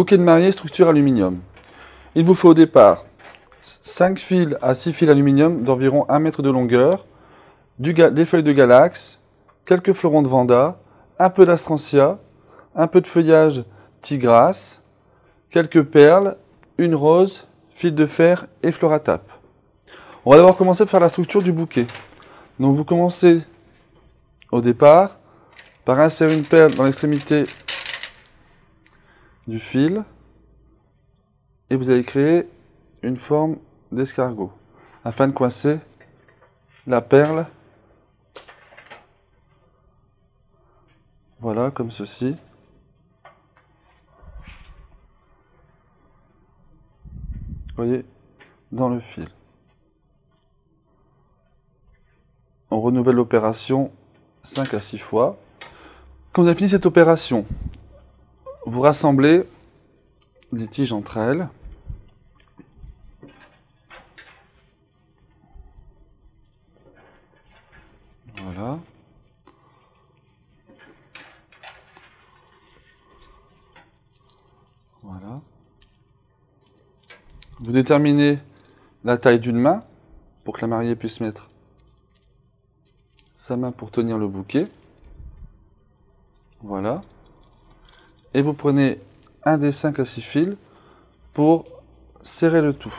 Bouquet de mariée, structure aluminium. Il vous faut au départ 5 fils à 6 fils aluminium d'environ 1 mètre de longueur, des feuilles de galax, quelques fleurons de vanda, un peu d'astrantia, un peu de feuillage tigrasse, quelques perles, une rose, fil de fer et fleur à tape. On va d'abord commencer par faire la structure du bouquet. Donc vous commencez au départ par insérer une perle dans l'extrémité du fil et vous allez créer une forme d'escargot afin de coincer la perle. Voilà, comme ceci. Vous voyez, dans le fil. On renouvelle l'opération 5 à 6 fois. Quand vous avez fini cette opération, vous rassemblez les tiges entre elles. Voilà. Voilà. Vous déterminez la taille d'une main pour que la mariée puisse mettre sa main pour tenir le bouquet. Voilà. Et vous prenez un des 5 à 6 fils pour serrer le tout.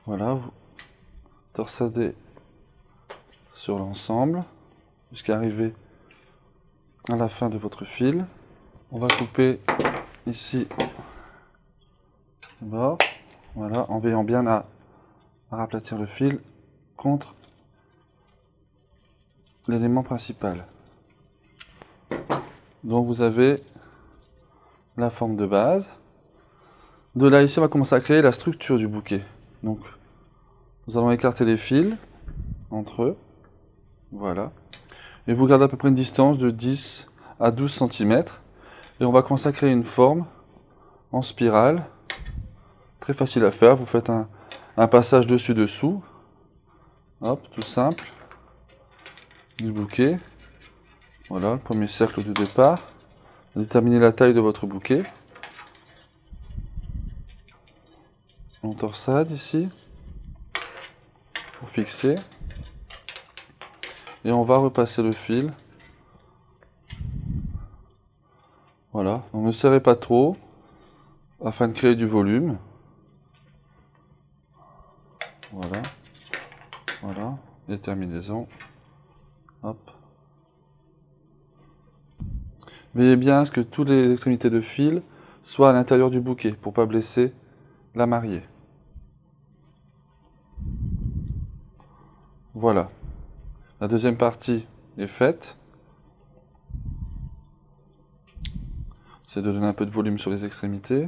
Voilà, vous torsadez sur l'ensemble jusqu'à arriver à la fin de votre fil. On va couper ici le bord, voilà, en veillant bien à raplatir le fil contre l'élément principal. Donc vous avez la forme de base. De là, ici, on va commencer à créer la structure du bouquet. Donc, nous allons écarter les fils entre eux. Voilà. Et vous gardez à peu près une distance de 10 à 12 cm. Et on va commencer à créer une forme en spirale. Très facile à faire. Vous faites un passage dessus-dessous. Hop, tout simple. Du bouquet. Voilà, le premier cercle de départ. Déterminez la taille de votre bouquet. On torsade ici pour fixer. Et on va repasser le fil. Voilà, donc ne serrez pas trop afin de créer du volume. Voilà, voilà, les terminaisons. Hop. Veillez bien à ce que toutes les extrémités de fil soient à l'intérieur du bouquet pour ne pas blesser la mariée. Voilà. La deuxième partie est faite. C'est de donner un peu de volume sur les extrémités.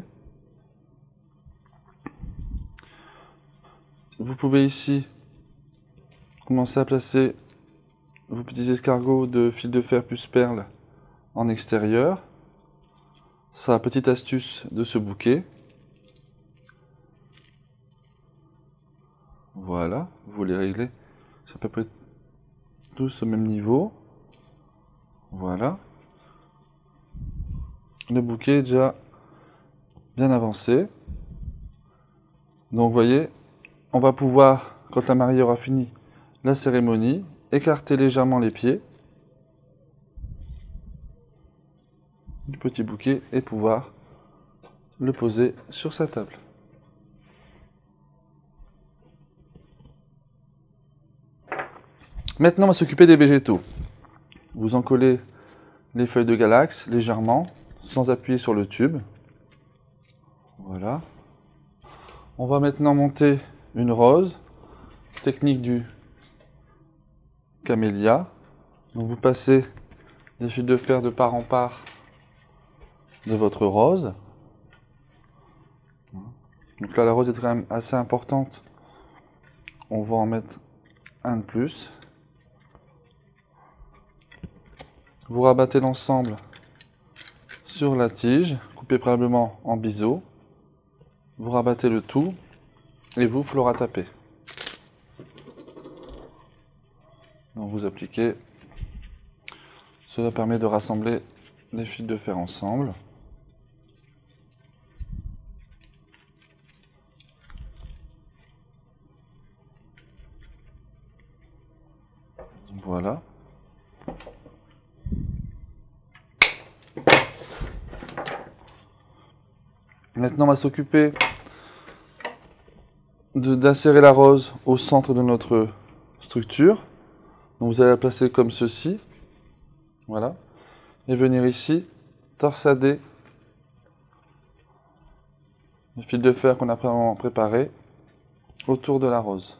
Vous pouvez ici commencer à placer vos petits escargots de fil de fer plus perles en extérieur. C'est la petite astuce de ce bouquet. Voilà, vous les réglez à peu près tous au même niveau. Voilà. Le bouquet est déjà bien avancé. Donc vous voyez, on va pouvoir, quand la mariée aura fini la cérémonie, écarter légèrement les pieds du petit bouquet et pouvoir le poser sur sa table. Maintenant, on va s'occuper des végétaux. Vous encollez les feuilles de galax légèrement, sans appuyer sur le tube. Voilà. On va maintenant monter une rose, technique du camélia. Donc vous passez des fils de fer de part en part de votre rose. Donc là, la rose est quand même assez importante. On va en mettre un de plus. Vous rabattez l'ensemble sur la tige, coupé préalablement en biseau. Vous rabattez le tout et vous fleur à taper. Donc vous appliquez Cela permet de rassembler les fils de fer ensemble. Voilà. Maintenant, on va s'occuper d'insérer la rose au centre de notre structure. Donc, vous allez la placer comme ceci. Voilà. Et venir ici, torsader le fil de fer qu'on a préparé autour de la rose.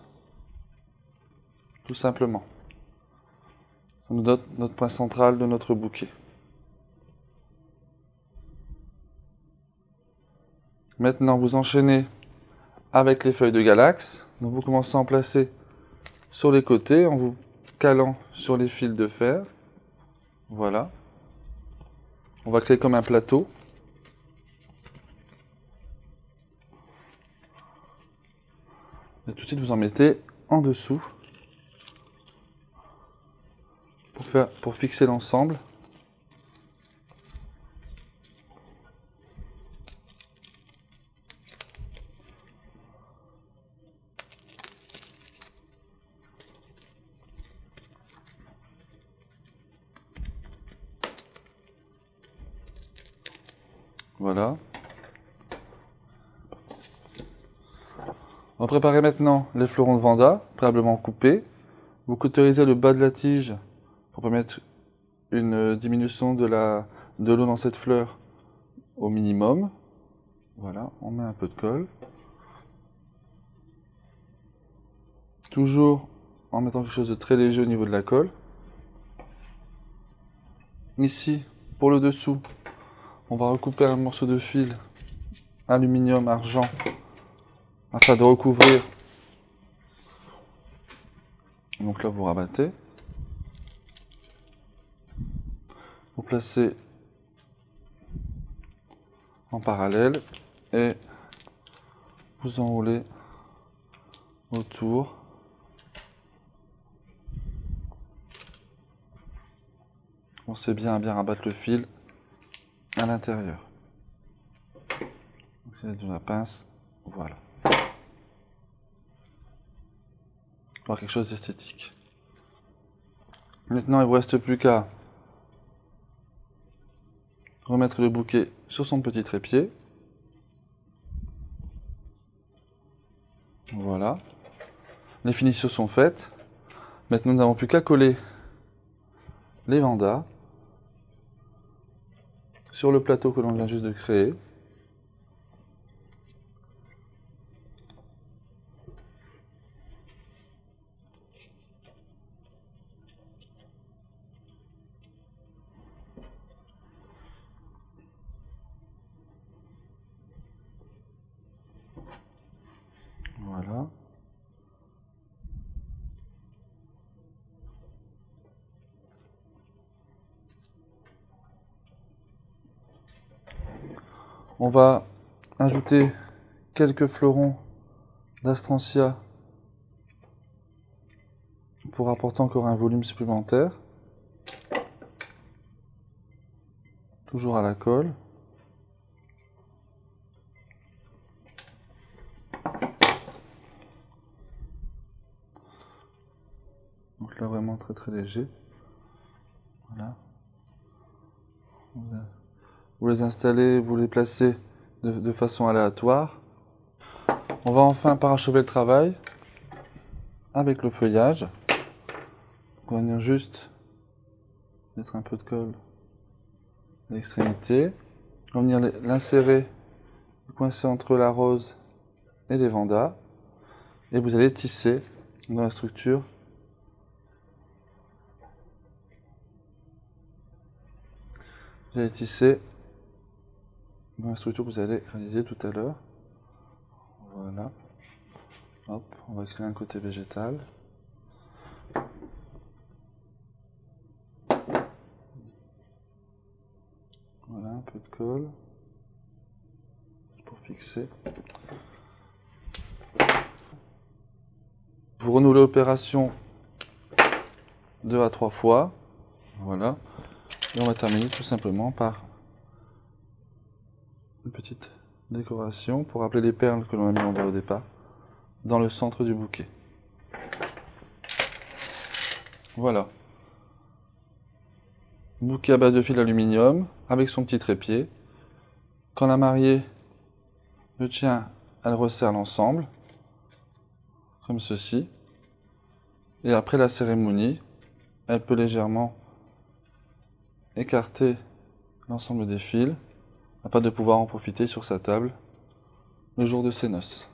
Tout simplement. Ça nous donne notre point central de notre bouquet. Maintenant, vous enchaînez avec les feuilles de galax. Donc, vous commencez à en placer sur les côtés en vous calant sur les fils de fer. Voilà. On va créer comme un plateau. Et tout de suite, vous en mettez en dessous pour fixer l'ensemble. Voilà. On va préparer maintenant les fleurons de Vanda, préalablement coupés. Vous cautérisez le bas de la tige pour permettre une diminution de l'eau dans cette fleur au minimum. Voilà, on met un peu de colle. Toujours en mettant quelque chose de très léger au niveau de la colle. Ici, pour le dessous, on va recouper un morceau de fil aluminium, argent, afin de recouvrir. Donc là, vous rabattez. Vous placez en parallèle et vous enroulez autour. Pensez bien à bien rabattre le fil à l'intérieur. De la pince, voilà. Avoir quelque chose d'esthétique. Maintenant, il ne vous reste plus qu'à remettre le bouquet sur son petit trépied. Voilà. Les finitions sont faites. Maintenant, nous n'avons plus qu'à coller les Vandas sur le plateau que l'on vient juste de créer. Voilà. On va ajouter quelques fleurons d'astrantia pour apporter encore un volume supplémentaire. Toujours à la colle. Donc là vraiment très très léger. Voilà. Vous les installez, vous les placez de façon aléatoire. On va enfin parachever le travail avec le feuillage. On va venir juste mettre un peu de colle à l'extrémité. On va venir l'insérer, coincer entre la rose et les Vandas. Et vous allez tisser dans la structure. Vous allez tisser dans la structure que vous allez réaliser tout à l'heure. Voilà. Hop, on va créer un côté végétal. Voilà, un peu de colle pour fixer. Vous renouvelez l'opération 2 à 3 fois. Voilà. Et on va terminer tout simplement par une petite décoration pour rappeler les perles que l'on a mis en bas au départ dans le centre du bouquet. Voilà. Bouquet à base de fil d'aluminium avec son petit trépied. Quand la mariée le tient, elle resserre l'ensemble, comme ceci. Et après la cérémonie, elle peut légèrement écarter l'ensemble des fils afin de pouvoir en profiter sur sa table le jour de ses noces.